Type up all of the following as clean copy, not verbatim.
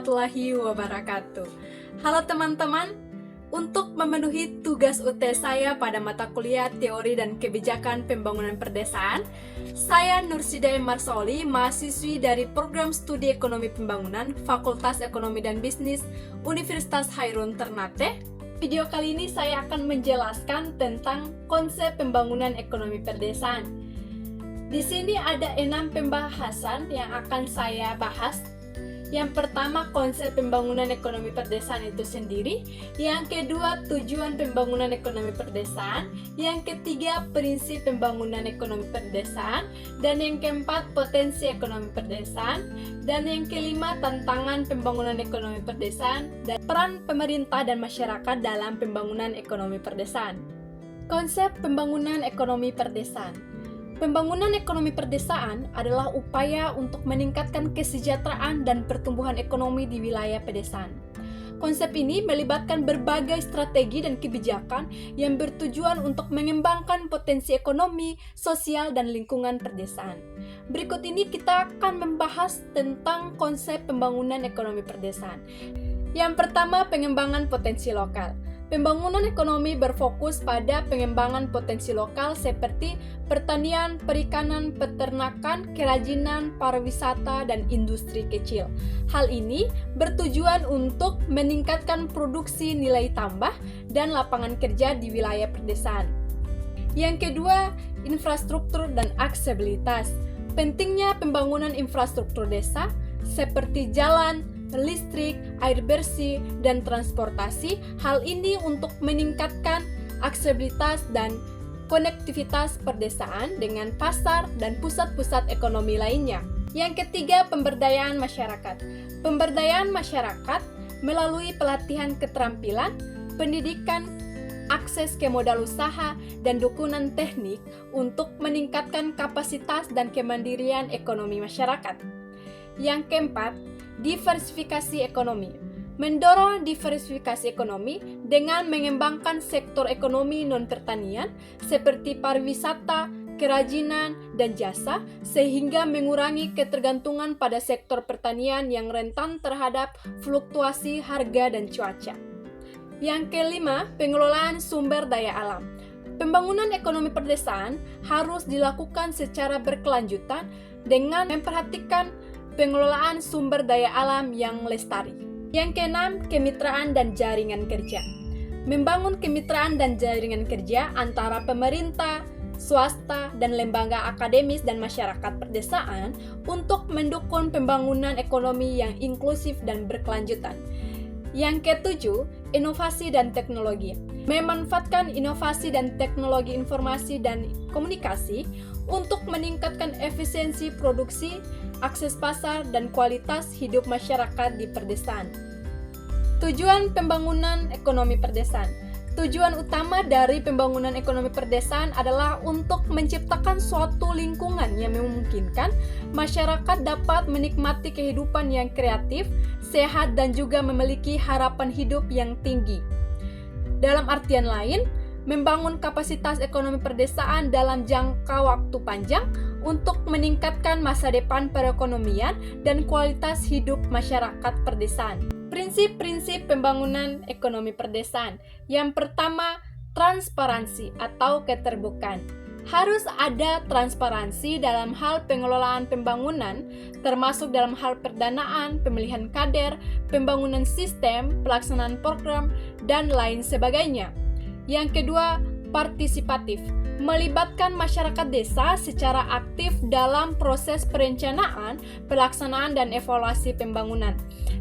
warahmatullahi wabarakatuh. Halo teman-teman, untuk memenuhi tugas UT saya pada mata kuliah Teori dan Kebijakan Pembangunan Perdesaan, saya Nursidaya Marsoli, mahasiswi dari Program Studi Ekonomi Pembangunan, Fakultas Ekonomi dan Bisnis, Universitas Hairun Ternate. Video kali ini saya akan menjelaskan tentang konsep pembangunan ekonomi perdesaan. Di sini ada 6 pembahasan yang akan saya bahas. Yang pertama, konsep pembangunan ekonomi perdesaan itu sendiri. Yang kedua, tujuan pembangunan ekonomi perdesaan. Yang ketiga, prinsip pembangunan ekonomi perdesaan. Dan yang keempat, potensi ekonomi perdesaan. Dan yang kelima, tantangan pembangunan ekonomi perdesaan dan peran pemerintah dan masyarakat dalam pembangunan ekonomi perdesaan. Konsep pembangunan ekonomi perdesaan. Pembangunan ekonomi perdesaan adalah upaya untuk meningkatkan kesejahteraan dan pertumbuhan ekonomi di wilayah pedesaan. Konsep ini melibatkan berbagai strategi dan kebijakan yang bertujuan untuk mengembangkan potensi ekonomi, sosial, dan lingkungan perdesaan. Berikut ini kita akan membahas tentang konsep pembangunan ekonomi perdesaan. Yang pertama, pengembangan potensi lokal. Pembangunan ekonomi berfokus pada pengembangan potensi lokal seperti pertanian, perikanan, peternakan, kerajinan, pariwisata, dan industri kecil. Hal ini bertujuan untuk meningkatkan produksi nilai tambah dan lapangan kerja di wilayah perdesaan. Yang kedua, infrastruktur dan aksesibilitas. Pentingnya pembangunan infrastruktur desa seperti jalan, listrik, air bersih, dan transportasi. Hal ini untuk meningkatkan aksesibilitas dan konektivitas perdesaan dengan pasar dan pusat-pusat ekonomi lainnya. Yang ketiga, pemberdayaan masyarakat. Pemberdayaan masyarakat melalui pelatihan keterampilan, pendidikan, akses ke modal usaha, dan dukungan teknik untuk meningkatkan kapasitas dan kemandirian ekonomi masyarakat. Yang keempat, diversifikasi ekonomi. Mendorong diversifikasi ekonomi dengan mengembangkan sektor ekonomi non-pertanian seperti pariwisata, kerajinan, dan jasa sehingga mengurangi ketergantungan pada sektor pertanian yang rentan terhadap fluktuasi harga dan cuaca. Yang kelima, pengelolaan sumber daya alam. Pembangunan ekonomi perdesaan harus dilakukan secara berkelanjutan dengan memperhatikan pengelolaan sumber daya alam yang lestari. Yang keenam, kemitraan dan jaringan kerja. Membangun kemitraan dan jaringan kerja antara pemerintah, swasta, dan lembaga akademis dan masyarakat perdesaan untuk mendukung pembangunan ekonomi yang inklusif dan berkelanjutan. Yang ketujuh, inovasi dan teknologi. Memanfaatkan inovasi dan teknologi informasi dan komunikasi untuk meningkatkan efisiensi produksi, akses pasar, dan kualitas hidup masyarakat di perdesaan. Tujuan pembangunan ekonomi perdesaan. Tujuan utama dari pembangunan ekonomi perdesaan adalah untuk menciptakan suatu lingkungan yang memungkinkan masyarakat dapat menikmati kehidupan yang kreatif, sehat, dan juga memiliki harapan hidup yang tinggi. Dalam artian lain, membangun kapasitas ekonomi perdesaan dalam jangka waktu panjang untuk meningkatkan masa depan perekonomian dan kualitas hidup masyarakat perdesaan. Prinsip-prinsip pembangunan ekonomi perdesaan. Yang pertama, transparansi atau keterbukaan. Harus ada transparansi dalam hal pengelolaan pembangunan, termasuk dalam hal pendanaan, pemilihan kader, pembangunan sistem, pelaksanaan program, dan lain sebagainya. Yang kedua, partisipatif. Melibatkan masyarakat desa secara aktif dalam proses perencanaan, pelaksanaan, dan evaluasi pembangunan.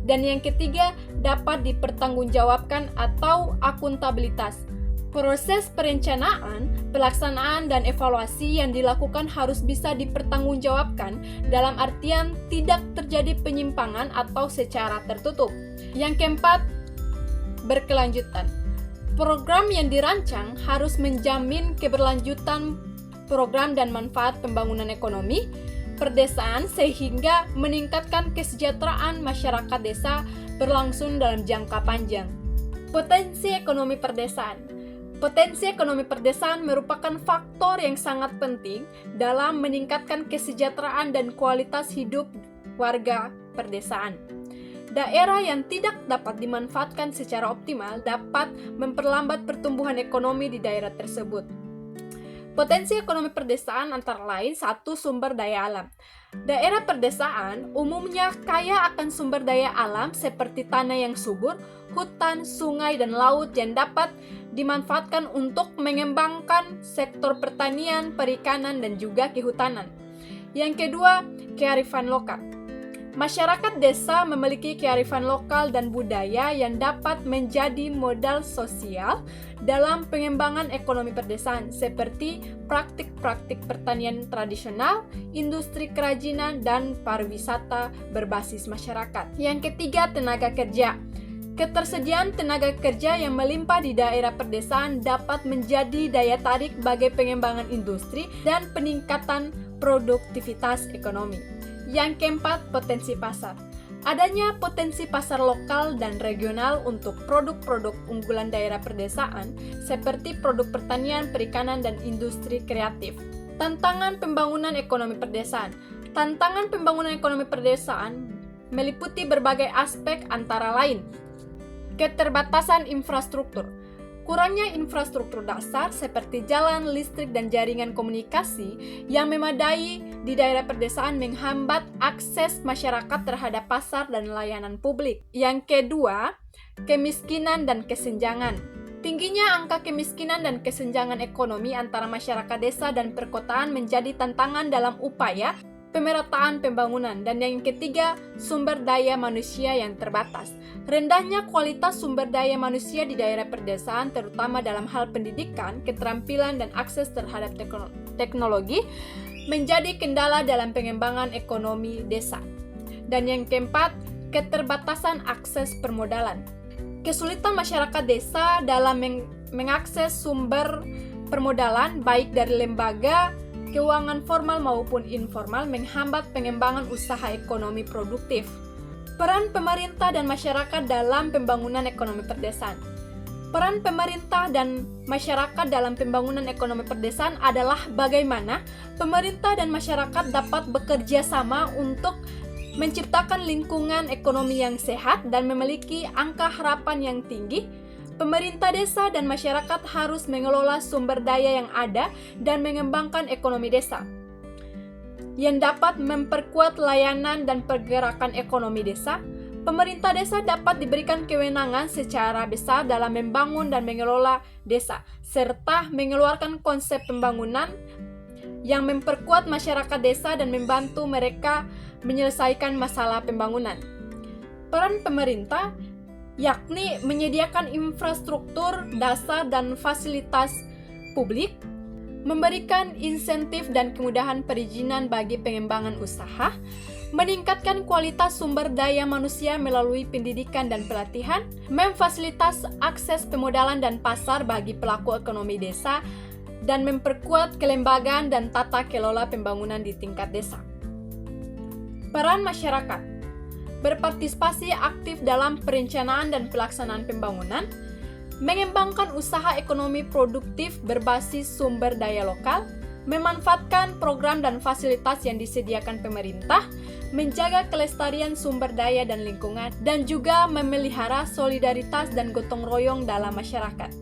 Dan yang ketiga, dapat dipertanggungjawabkan atau akuntabilitas. Proses perencanaan, pelaksanaan, dan evaluasi yang dilakukan harus bisa dipertanggungjawabkan dalam artian tidak terjadi penyimpangan atau secara tertutup. Yang keempat, berkelanjutan. Program yang dirancang harus menjamin keberlanjutan program dan manfaat pembangunan ekonomi perdesaan sehingga meningkatkan kesejahteraan masyarakat desa berlangsung dalam jangka panjang. Potensi ekonomi perdesaan. Potensi ekonomi perdesaan merupakan faktor yang sangat penting dalam meningkatkan kesejahteraan dan kualitas hidup warga perdesaan. Daerah yang tidak dapat dimanfaatkan secara optimal dapat memperlambat pertumbuhan ekonomi di daerah tersebut. Potensi ekonomi perdesaan antara lain satu, sumber daya alam. Daerah perdesaan umumnya kaya akan sumber daya alam seperti tanah yang subur, hutan, sungai, dan laut yang dapat dimanfaatkan untuk mengembangkan sektor pertanian, perikanan, dan juga kehutanan. Yang kedua, kearifan lokal. Masyarakat desa memiliki kearifan lokal dan budaya yang dapat menjadi modal sosial dalam pengembangan ekonomi perdesaan, seperti praktik-praktik pertanian tradisional, industri kerajinan, dan pariwisata berbasis masyarakat. Yang ketiga, tenaga kerja. Ketersediaan tenaga kerja yang melimpah di daerah perdesaan dapat menjadi daya tarik bagi pengembangan industri dan peningkatan produktivitas ekonomi. Yang keempat, potensi pasar. Adanya potensi pasar lokal dan regional untuk produk-produk unggulan daerah perdesaan seperti produk pertanian, perikanan, dan industri kreatif. Tantangan pembangunan ekonomi perdesaan. Tantangan pembangunan ekonomi perdesaan meliputi berbagai aspek antara lain: keterbatasan infrastruktur. Kurangnya infrastruktur dasar seperti jalan, listrik, dan jaringan komunikasi yang memadai di daerah perdesaan menghambat akses masyarakat terhadap pasar dan layanan publik. Yang kedua, kemiskinan dan kesenjangan. Tingginya angka kemiskinan dan kesenjangan ekonomi antara masyarakat desa dan perkotaan menjadi tantangan dalam upaya pemerataan pembangunan. Dan yang ketiga, sumber daya manusia yang terbatas. Rendahnya kualitas sumber daya manusia di daerah perdesaan, terutama dalam hal pendidikan, keterampilan, dan akses terhadap teknologi, menjadi kendala dalam pengembangan ekonomi desa. Dan yang keempat, keterbatasan akses permodalan. Kesulitan masyarakat desa dalam mengakses sumber permodalan, baik dari lembaga keuangan formal maupun informal, menghambat pengembangan usaha ekonomi produktif. Peran pemerintah dan masyarakat dalam pembangunan ekonomi perdesaan. Peran pemerintah dan masyarakat dalam pembangunan ekonomi perdesaan adalah bagaimana pemerintah dan masyarakat dapat bekerja sama untuk menciptakan lingkungan ekonomi yang sehat dan memiliki angka harapan yang tinggi. Pemerintah desa dan masyarakat harus mengelola sumber daya yang ada dan mengembangkan ekonomi desa yang dapat memperkuat layanan dan pergerakan ekonomi desa. Pemerintah desa dapat diberikan kewenangan secara besar dalam membangun dan mengelola desa, serta mengeluarkan konsep pembangunan yang memperkuat masyarakat desa dan membantu mereka menyelesaikan masalah pembangunan. Peran pemerintah yakni menyediakan infrastruktur dasar dan fasilitas publik, memberikan insentif dan kemudahan perizinan bagi pengembangan usaha, meningkatkan kualitas sumber daya manusia melalui pendidikan dan pelatihan, memfasilitas akses pemodalan dan pasar bagi pelaku ekonomi desa, dan memperkuat kelembagaan dan tata kelola pembangunan di tingkat desa. Peran masyarakat berpartisipasi aktif dalam perencanaan dan pelaksanaan pembangunan, mengembangkan usaha ekonomi produktif berbasis sumber daya lokal, memanfaatkan program dan fasilitas yang disediakan pemerintah, menjaga kelestarian sumber daya dan lingkungan, dan juga memelihara solidaritas dan gotong royong dalam masyarakat.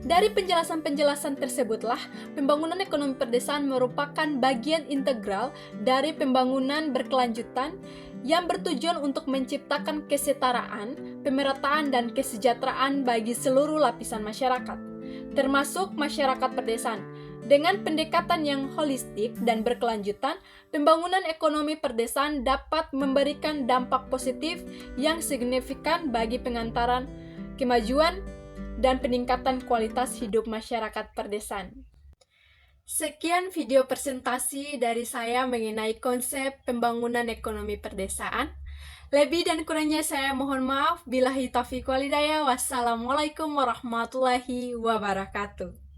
Dari penjelasan-penjelasan tersebutlah, pembangunan ekonomi perdesaan merupakan bagian integral dari pembangunan berkelanjutan yang bertujuan untuk menciptakan kesetaraan, pemerataan, dan kesejahteraan bagi seluruh lapisan masyarakat, termasuk masyarakat perdesaan. Dengan pendekatan yang holistik dan berkelanjutan, pembangunan ekonomi perdesaan dapat memberikan dampak positif yang signifikan bagi pengantaran kemajuan dan peningkatan kualitas hidup masyarakat perdesaan. Sekian video presentasi dari saya mengenai konsep pembangunan ekonomi perdesaan. Lebih dan kurangnya saya mohon maaf. Billahi taufiq wal hidayah. Wassalamualaikum warahmatullahi wabarakatuh.